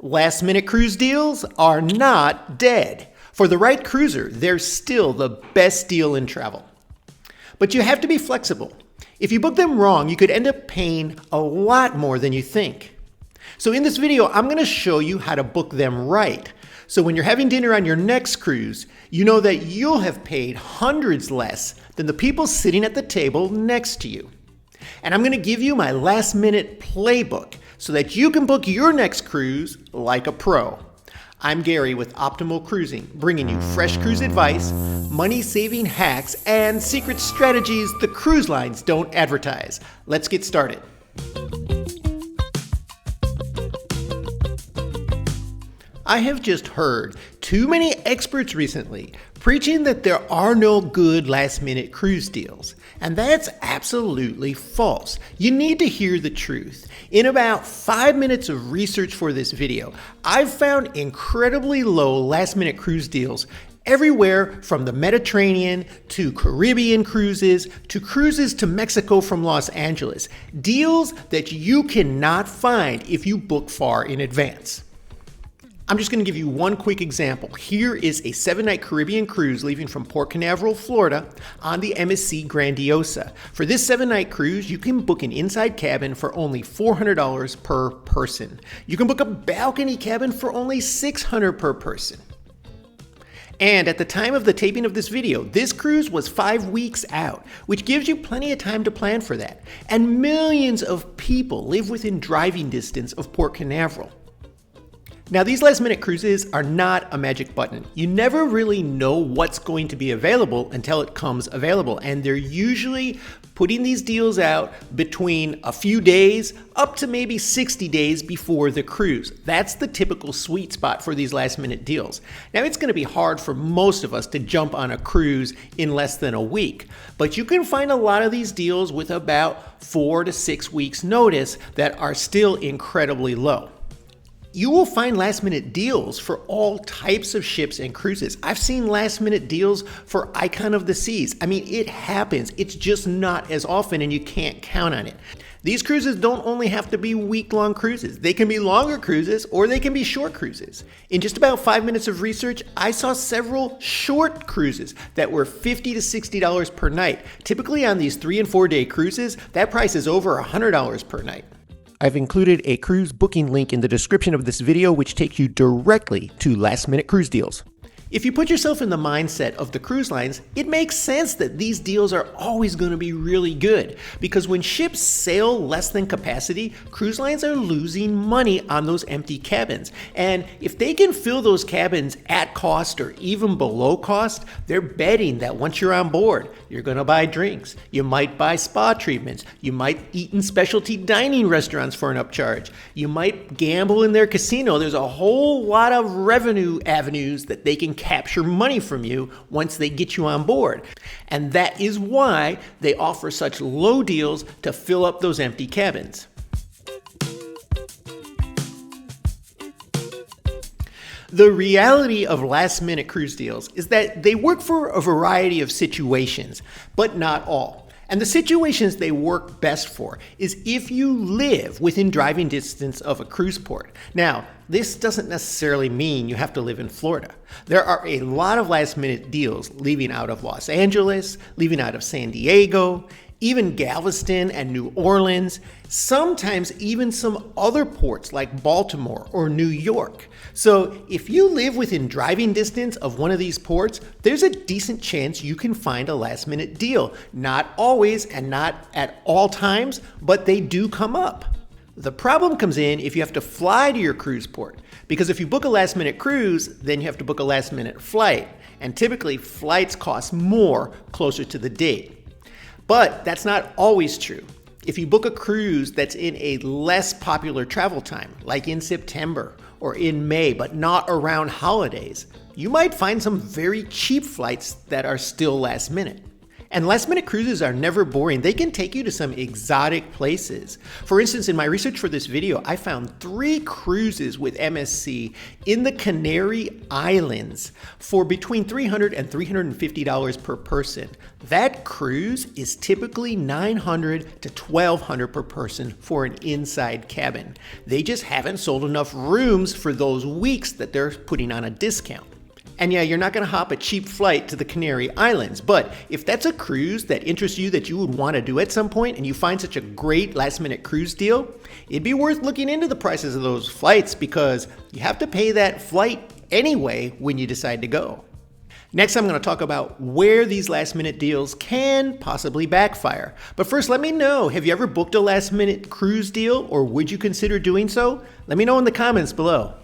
Last minute cruise deals are not dead. For the right cruiser, they're still the best deal in travel. But you have to be flexible. If you book them wrong, you could end up paying a lot more than you think. So in this video, I'm going to show you how to book them right. So when you're having dinner on your next cruise, you know that you'll have paid hundreds less than the people sitting at the table next to you. And I'm going to give you my last minute playbook so that you can book your next cruise like a pro. I'm Gary with Optimal Cruising, bringing you fresh cruise advice, money-saving hacks, and secret strategies the cruise lines don't advertise. Let's get started. I have just heard too many experts recently preaching that there are no good last-minute cruise deals. And that's absolutely false. You need to hear the truth. In about 5 minutes of research for this video, I've found incredibly low last-minute cruise deals everywhere from the Mediterranean to Caribbean cruises to cruises to Mexico from Los Angeles. Deals that you cannot find if you book far in advance. I'm just going to give you one quick example. Here is a 7-night Caribbean cruise leaving from Port Canaveral, Florida on the MSC Grandiosa. For this 7-night cruise, you can book an inside cabin for only $400 per person. You can book a balcony cabin for only $600 per person. And at the time of the taping of this video, this cruise was 5 weeks out, which gives you plenty of time to plan for that. And millions of people live within driving distance of Port Canaveral. Now, these last-minute cruises are not a magic button. You never really know what's going to be available until it comes available, and they're usually putting these deals out between a few days up to maybe 60 days before the cruise. That's the typical sweet spot for these last-minute deals. Now, it's going to be hard for most of us to jump on a cruise in less than a week, but you can find a lot of these deals with about 4 to 6 weeks notice that are still incredibly low. You will find last-minute deals for all types of ships and cruises. I've seen last-minute deals for Icon of the Seas. I mean, it happens. It's just not as often, and you can't count on it. These cruises don't only have to be week-long cruises. They can be longer cruises, or they can be short cruises. In just about 5 minutes of research, I saw several short cruises that were $50 to $60 per night. Typically on these 3 and 4 day cruises, that price is over $100 per night. I've included a cruise booking link in the description of this video, which takes you directly to last-minute cruise deals. If you put yourself in the mindset of the cruise lines, it makes sense that these deals are always going to be really good, because when ships sail less than capacity, cruise lines are losing money on those empty cabins. And if they can fill those cabins at cost or even below cost, they're betting that once you're on board, you're going to buy drinks, you might buy spa treatments, you might eat in specialty dining restaurants for an upcharge, you might gamble in their casino. There's a whole lot of revenue avenues that they can capture money from you once they get you on board. And that is why they offer such low deals to fill up those empty cabins. The reality of last-minute cruise deals is that they work for a variety of situations, but not all. And the situations they work best for is if you live within driving distance of a cruise port. Now, this doesn't necessarily mean you have to live in Florida. There are a lot of last-minute deals leaving out of Los Angeles, leaving out of San Diego, even Galveston and New Orleans, sometimes even some other ports like Baltimore or New York. So if you live within driving distance of one of these ports, there's a decent chance you can find a last-minute deal. Not always and not at all times, but they do come up. The problem comes in if you have to fly to your cruise port, because if you book a last-minute cruise, then you have to book a last-minute flight, and typically flights cost more closer to the date. But that's not always true. If you book a cruise that's in a less popular travel time, like in September or in May, but not around holidays, you might find some very cheap flights that are still last minute. And last minute cruises are never boring. They can take you to some exotic places. For instance, in my research for this video, I found 3 cruises with MSC in the Canary Islands for between $300 and $350 per person. That cruise is typically $900 to $1,200 per person for an inside cabin. They just haven't sold enough rooms for those weeks that they're putting on a discount. And yeah, you're not going to hop a cheap flight to the Canary Islands, but if that's a cruise that interests you that you would want to do at some point and you find such a great last minute cruise deal, it'd be worth looking into the prices of those flights because you have to pay that flight anyway when you decide to go. Next, I'm going to talk about where these last minute deals can possibly backfire. But first, let me know, have you ever booked a last minute cruise deal or would you consider doing so? Let me know in the comments below.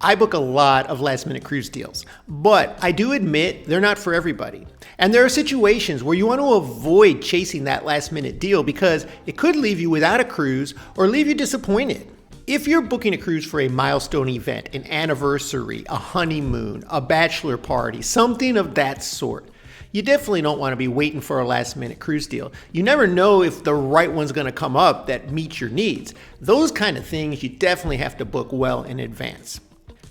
I book a lot of last minute cruise deals, but I do admit they're not for everybody. And there are situations where you want to avoid chasing that last minute deal because it could leave you without a cruise or leave you disappointed. If you're booking a cruise for a milestone event, an anniversary, a honeymoon, a bachelor party, something of that sort, you definitely don't want to be waiting for a last minute cruise deal. You never know if the right one's going to come up that meets your needs. Those kind of things you definitely have to book well in advance.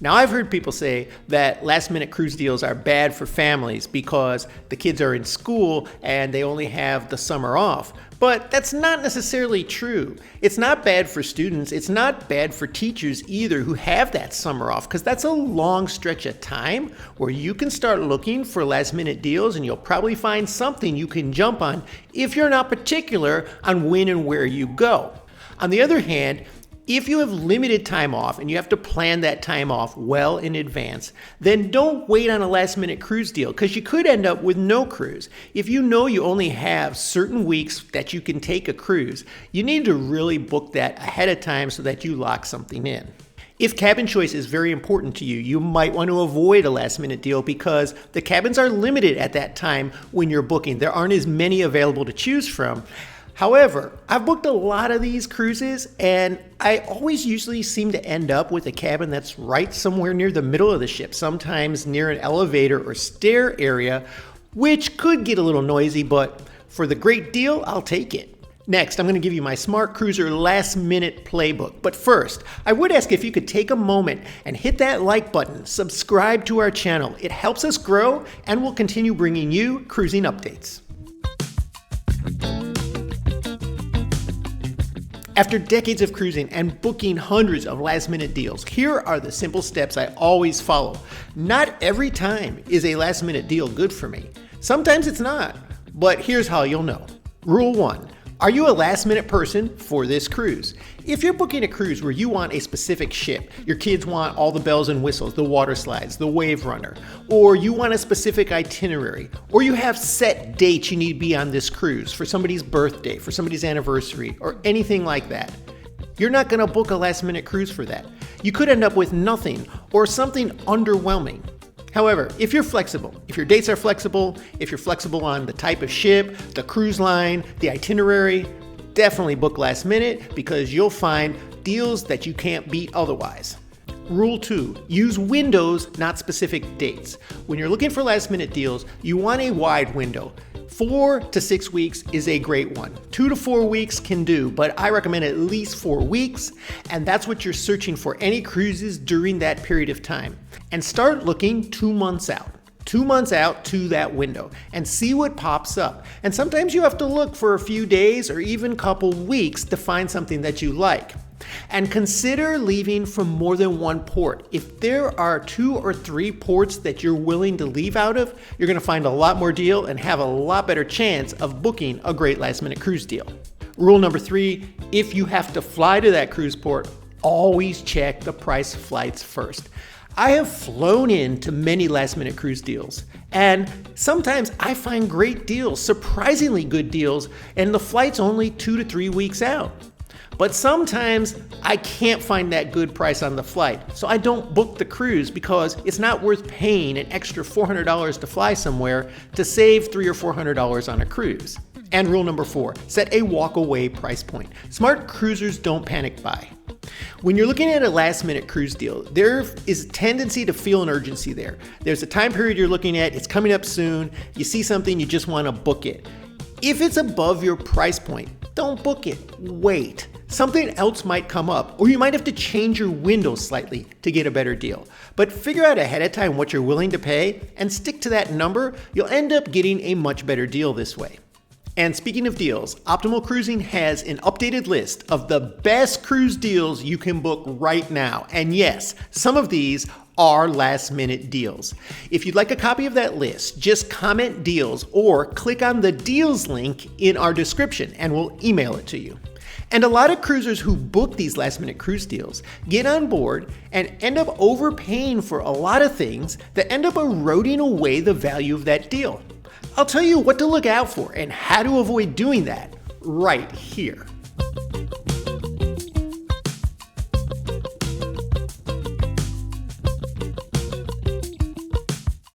Now, I've heard people say that last minute cruise deals are bad for families because the kids are in school and they only have the summer off. But that's not necessarily true. It's not bad for students. It's not bad for teachers either who have that summer off because that's a long stretch of time where you can start looking for last minute deals and you'll probably find something you can jump on if you're not particular on when and where you go. On the other hand, if you have limited time off and you have to plan that time off well in advance, then don't wait on a last minute cruise deal because you could end up with no cruise. If you know you only have certain weeks that you can take a cruise, you need to really book that ahead of time so that you lock something in. If cabin choice is very important to you, you might want to avoid a last minute deal because the cabins are limited at that time when you're booking. There aren't as many available to choose from. However, I've booked a lot of these cruises and I always usually seem to end up with a cabin that's right somewhere near the middle of the ship, sometimes near an elevator or stair area, which could get a little noisy, but for the great deal, I'll take it. Next, I'm going to give you my Smart Cruiser last minute playbook. But first, I would ask if you could take a moment and hit that like button, subscribe to our channel. It helps us grow and we'll continue bringing you cruising updates. After decades of cruising and booking hundreds of last-minute deals, here are the simple steps I always follow. Not every time is a last-minute deal good for me. Sometimes it's not, but here's how you'll know. Rule 1. Are you a last-minute person for this cruise? If you're booking a cruise where you want a specific ship, your kids want all the bells and whistles, the water slides, the wave runner, or you want a specific itinerary, or you have set dates you need to be on this cruise for somebody's birthday, for somebody's anniversary, or anything like that, you're not going to book a last-minute cruise for that. You could end up with nothing or something underwhelming. However, if you're flexible, if your dates are flexible, if you're flexible on the type of ship, the cruise line, the itinerary, definitely book last minute because you'll find deals that you can't beat otherwise. Rule 2, use windows, not specific dates. When you're looking for last minute deals, you want a wide window. 4 to 6 weeks is a great one. 2 to 4 weeks can do, but I recommend at least 4 weeks, and that's what you're searching for any cruises during that period of time. And start looking 2 months out. 2 months out to that window and see what pops up. And sometimes you have to look for a few days or even a couple weeks to find something that you like. And consider leaving from more than one port. If there are 2 or 3 ports that you're willing to leave out of, you're going to find a lot more deal and have a lot better chance of booking a great last minute cruise deal. Rule number 3, if you have to fly to that cruise port, always check the price of flights first. I have flown into many last minute cruise deals and sometimes I find great deals, surprisingly good deals, and the flight's only 2 to 3 weeks out. But sometimes I can't find that good price on the flight, so I don't book the cruise because it's not worth paying an extra $400 to fly somewhere to save $300 or $400 on a cruise. And rule number 4, set a walk-away price point. Smart cruisers don't panic buy. When you're looking at a last-minute cruise deal, there is a tendency to feel an urgency there. There's a time period you're looking at, it's coming up soon, you see something, you just want to book it. If it's above your price point, don't book it. Wait. Something else might come up, or you might have to change your window slightly to get a better deal. But figure out ahead of time what you're willing to pay and stick to that number. You'll end up getting a much better deal this way. And speaking of deals, Optimal Cruising has an updated list of the best cruise deals you can book right now. And yes, some of these are last minute deals. If you'd like a copy of that list, just comment deals or click on the deals link in our description and we'll email it to you. And a lot of cruisers who book these last minute cruise deals get on board and end up overpaying for a lot of things that end up eroding away the value of that deal. I'll tell you what to look out for and how to avoid doing that right here.